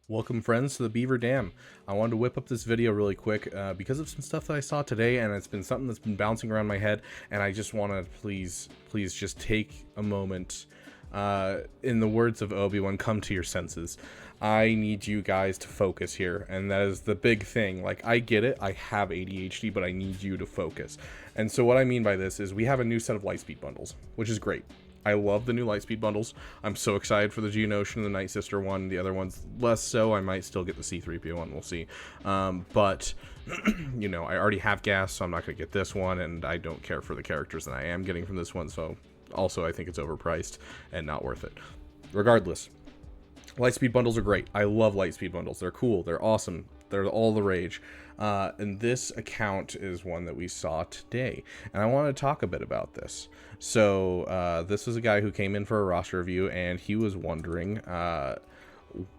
Welcome friends to the Beaver Dam. I wanted to whip up this video really quick because of some stuff that I saw today, and it's been something that's been bouncing around my head, and I just want to please just take a moment. In the words of Obi-Wan, come to your senses. I need you guys to focus here, and that is the big thing. Like, I get it, I have ADHD, but I need you to focus. And so what I mean by this is we have a new set of lightspeed bundles, which is great. I love the new lightspeed bundles. I'm so excited for the Geonosian, the Night Sister one. The other one's less so. I might still get the C-3PO one. We'll see. But, you know, I already have gas, so I'm not going to get this one. And I don't care for the characters that I am getting from this one. So, also, I think it's overpriced and not worth it. Regardless, lightspeed bundles are great. I love lightspeed bundles. They're cool. They're awesome. They're all the rage. And this account is one that we saw today. And I want to talk a bit about this. So this was a guy who came in for a roster review, and he was wondering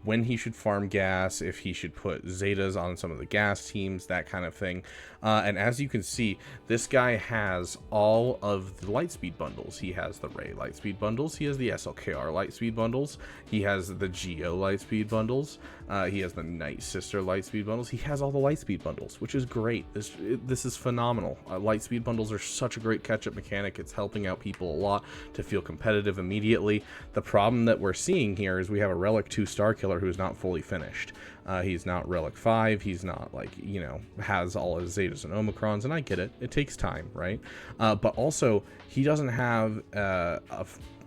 when he should farm gas, if he should put Zetas on some of the gas teams, that kind of thing. And as you can see, this guy has all of the lightspeed bundles. He has the Ray lightspeed bundles. He has the SLKR lightspeed bundles. He has the Geo lightspeed bundles. He has the Night Sister lightspeed bundles. He has all the lightspeed bundles, which is great. This is phenomenal. Lightspeed bundles are such a great catch-up mechanic. It's helping out people a lot to feel competitive immediately. The problem that we're seeing here is we have a Relic 2 Star Killer who's not fully finished. He's not Relic 5. He's not, like, you know, has all his Zetas and Omicrons, and I get it. It takes time, right? But also, he doesn't have,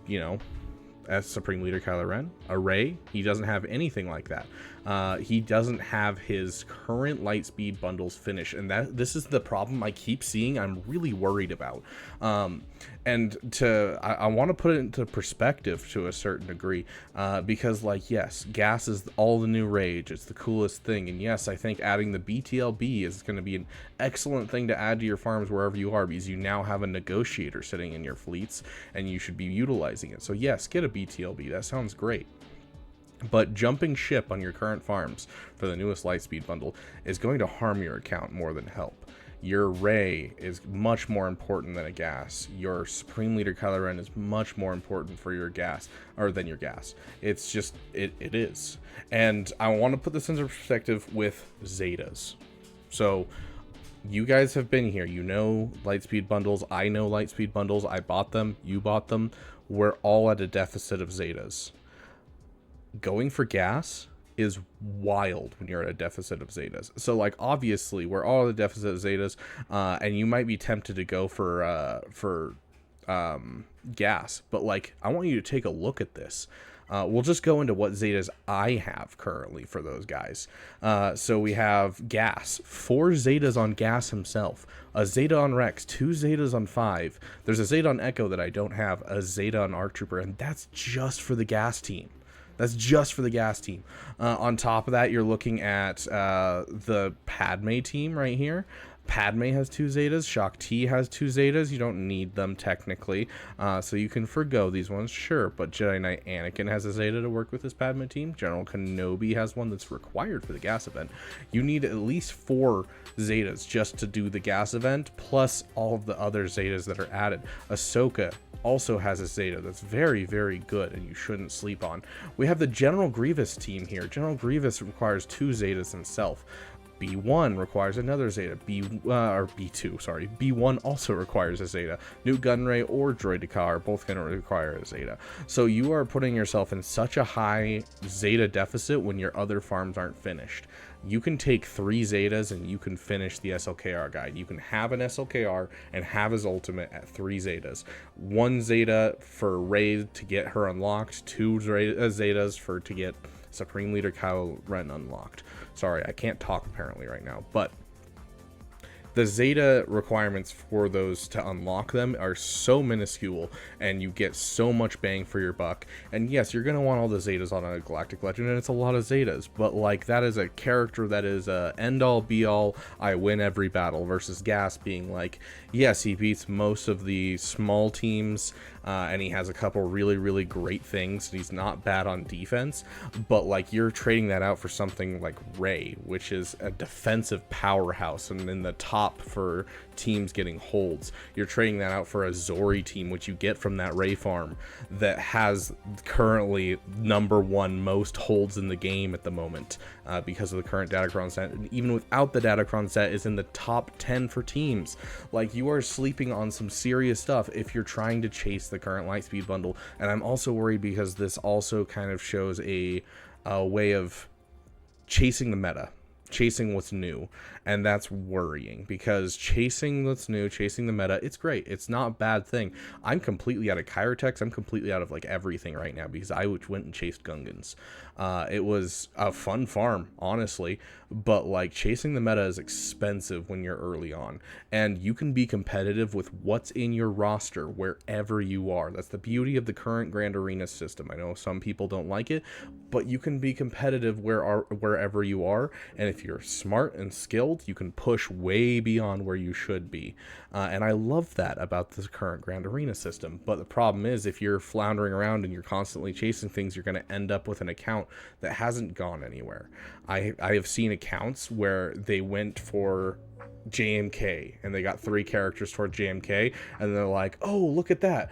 you know, as Supreme Leader Kylo Ren, a Ray. He doesn't have anything like that. He doesn't have his current lightspeed bundles finished, and this is the problem I keep seeing. I'm really worried about. And I want to put it into perspective to a certain degree, because, like, yes, gas is all the new rage. It's the coolest thing, and yes, I think adding the BTLB is going to be an excellent thing to add to your farms wherever you are, because you now have a negotiator sitting in your fleets, and you should be utilizing it. So yes, get a BTLB. That sounds great. But jumping ship on your current farms for the newest lightspeed bundle is going to harm your account more than help. Your Ray is much more important than a gas. Your Supreme Leader Kylo Ren is much more important for your gas, or than your gas. It's just, it is. And I want to put this into perspective with Zetas. So, you guys have been here. You know lightspeed bundles. I know lightspeed bundles. I bought them. You bought them. We're all at a deficit of Zetas. Going for gas is wild when you're at a deficit of Zetas. So, like, obviously we're all at a deficit of Zetas, and you might be tempted to go for gas, but, like, I want you to take a look at this. We'll just go into what Zetas I have currently for those guys. So we have gas, 4 Zetas on gas himself, a Zeta on Rex, 2 Zetas on 5. There's a Zeta on Echo that I don't have, a Zeta on ARC Trooper, and that's just for the gas team. That's just for the gas team. On top of that, you're looking at the Padme team right here. Padme has 2 Zetas. Shock T has 2 Zetas. You don't need them technically, so you can forgo these ones, sure. But Jedi Knight Anakin has a Zeta to work with his Padme team. General Kenobi has one that's required for the gas event. You need at least 4 Zetas just to do the gas event, plus all of the other Zetas that are added. Ahsoka also has a Zeta that's very, very good, and you shouldn't sleep on. We have the General Grievous team here. General Grievous requires 2 Zetas himself. B1 requires another Zeta. B2, sorry. B1 also requires a Zeta. Newt Gunray or Droid Dakar are both going to require a Zeta. So you are putting yourself in such a high Zeta deficit when your other farms aren't finished. You can take 3 Zetas and you can finish the SLKR guide. You can have an SLKR and have his ultimate at 3 Zetas. 1 Zeta for Rey to get her unlocked, 2 Zetas to get Supreme Leader Kylo Ren unlocked. Sorry, I can't talk apparently right now, but the Zeta requirements for those to unlock them are so minuscule, and you get so much bang for your buck. And yes, you're going to want all the Zetas on a Galactic Legend, and it's a lot of Zetas, but, like, that is a character that is a end-all, be-all, I win every battle, versus Gas being like, yes, he beats most of the small teams, and he has a couple really, really great things. He's not bad on defense, but, like, you're trading that out for something like Rey, which is a defensive powerhouse and in the top top for teams getting holds. You're trading that out for a Zori team, which you get from that Ray farm that has currently #1 most holds in the game at the moment, because of the current Datacron set. And even without the Datacron set, is in the top 10 for teams. Like, you are sleeping on some serious stuff if you're trying to chase the current Lightspeed bundle. And I'm also worried because this also kind of shows a way of chasing the meta, chasing what's new, and that's worrying, because chasing what's new, chasing the meta, it's great, it's not a bad thing. I'm completely out of Kyrotex, I'm completely out of like everything right now because I went and chased Gungans. It was a fun farm, honestly, but like chasing the meta is expensive when you're early on, and you can be competitive with what's in your roster wherever you are. That's the beauty of the current Grand Arena system. I know some people don't like it, but you can be competitive wherever you are, and if you're smart and skilled, you can push way beyond where you should be. And I love that about the current Grand Arena system. But the problem is, if you're floundering around and you're constantly chasing things, you're going to end up with an account that hasn't gone anywhere. I have seen accounts where they went for JMK and they got 3 characters toward JMK, and they're like, oh, look at that,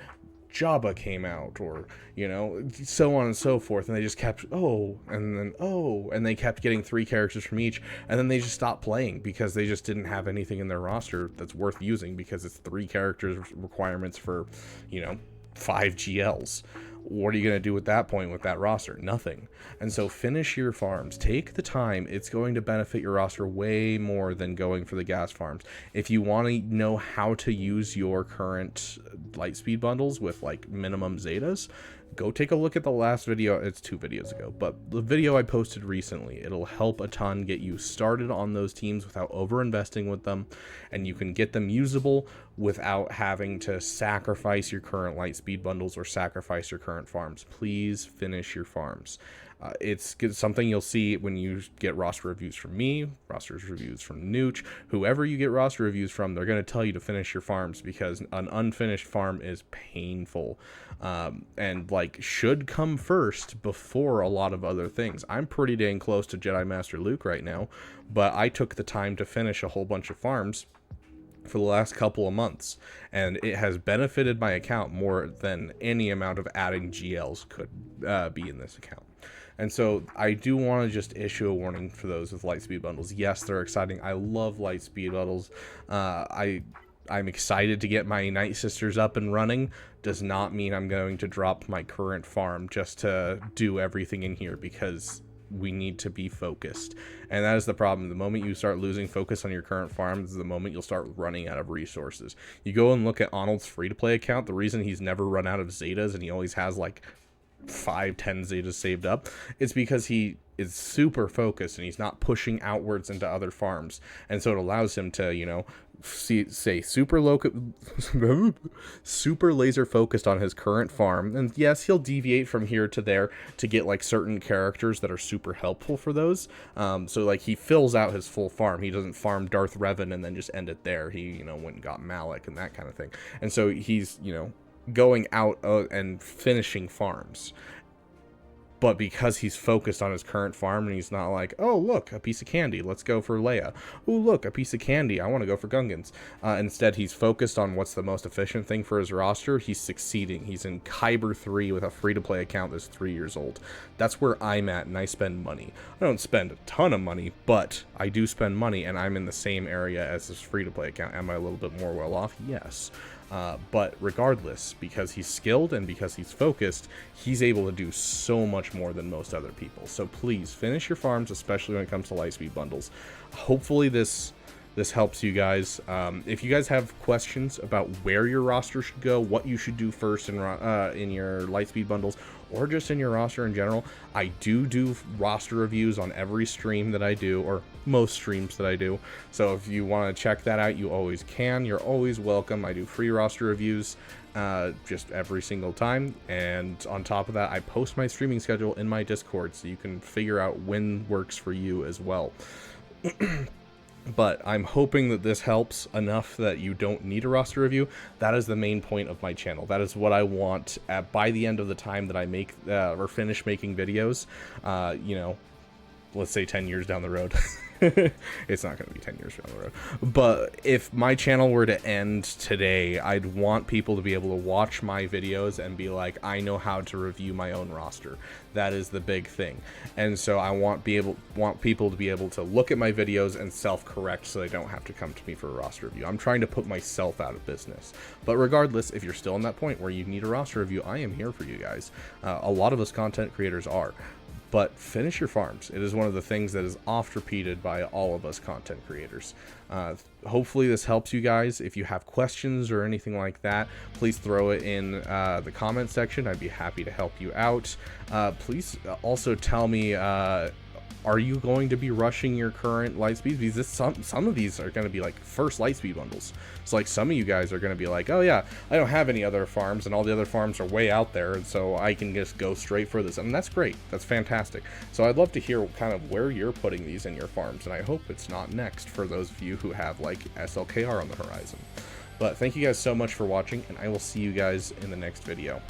Jabba came out, or, you know, so on and so forth, and they just kept, oh, and then, oh, and they kept getting 3 characters from each, and then they just stopped playing because they just didn't have anything in their roster that's worth using, because it's 3 characters requirements for, you know, 5 GLs. What are you going to do at that point with that roster? Nothing. And so finish your farms. Take the time. It's going to benefit your roster way more than going for the gas farms. If you want to know how to use your current Lightspeed bundles with like minimum Zetas, go take a look at the last video. It's 2 videos ago, but the video I posted recently. It'll help a ton get you started on those teams without over investing with them, and you can get them usable without having to sacrifice your current Lightspeed bundles or sacrifice your current farms. Please finish your farms. It's something you'll see when you get roster reviews from me, roster reviews from Nooch, whoever you get roster reviews from, they're going to tell you to finish your farms, because an unfinished farm is painful, and like should come first before a lot of other things. I'm pretty dang close to Jedi Master Luke right now, but I took the time to finish a whole bunch of farms for the last couple of months, and it has benefited my account more than any amount of adding GLs could be in this account. And so I do want to just issue a warning for those with Lightspeed bundles. Yes, they're exciting. I love Lightspeed bundles. I'm excited to get my Night Sisters up and running. Does not mean I'm going to drop my current farm just to do everything in here, because we need to be focused. And that is the problem. The moment you start losing focus on your current farm is the moment you'll start running out of resources. You go and look at Arnold's free-to-play account. The reason he's never run out of Zetas, and he always has like 5-10 Zetas saved up, it's because he is super focused and he's not pushing outwards into other farms, and so it allows him to, you know, say super laser focused on his current farm. And yes, he'll deviate from here to there to get like certain characters that are super helpful for those. So like he fills out his full farm. He doesn't farm Darth Revan and then just end it there. He, you know, went and got Malik and that kind of thing. And so he's, you know, going out and finishing farms. But because he's focused on his current farm, and he's not like, oh, look, a piece of candy, let's go for Leia. Oh, look, a piece of candy, I want to go for Gungans. Instead, he's focused on what's the most efficient thing for his roster. He's succeeding. He's in Kyber 3 with a free-to-play account that's 3 years old. That's where I'm at, and I spend money. I don't spend a ton of money, but I do spend money, and I'm in the same area as this free-to-play account. Am I a little bit more well off? Yes. But regardless, because he's skilled and because he's focused, he's able to do so much more than most other people. So please finish your farms, especially when it comes to Lightspeed bundles. Hopefully this helps you guys. If you guys have questions about where your roster should go, what you should do first in your Lightspeed bundles, or just in your roster in general, I do roster reviews on every stream that I do, or most streams that I do. So if you want to check that out, you always can. You're always welcome. I do free roster reviews just every single time, and on top of that, I post my streaming schedule in my Discord, so you can figure out when works for you as well. But I'm hoping that this helps enough that you don't need a roster review. That is the main point of my channel. That is what I want by the end of the time that I make or finish making videos. You know, let's say 10 years down the road. It's not going to be 10 years down the road. But if my channel were to end today, I'd want people to be able to watch my videos and be like, I know how to review my own roster. That is the big thing. And so I want people to be able to look at my videos and self-correct so they don't have to come to me for a roster review. I'm trying to put myself out of business. But regardless, if you're still in that point where you need a roster review, I am here for you guys. A lot of us content creators are. But finish your farms. It is one of the things that is oft repeated by all of us content creators. Hopefully this helps you guys. If you have questions or anything like that, please throw it in the comment section. I'd be happy to help you out. Please also tell me, are you going to be rushing your current lightspeed? Because some of these are going to be like first lightspeed bundles. So like some of you guys are going to be like, oh yeah, I don't have any other farms and all the other farms are way out there, and so I can just go straight for this. And that's great. That's fantastic. So I'd love to hear kind of where you're putting these in your farms, and I hope it's not next for those of you who have like SLKR on the horizon. But thank you guys so much for watching, and I will see you guys in the next video.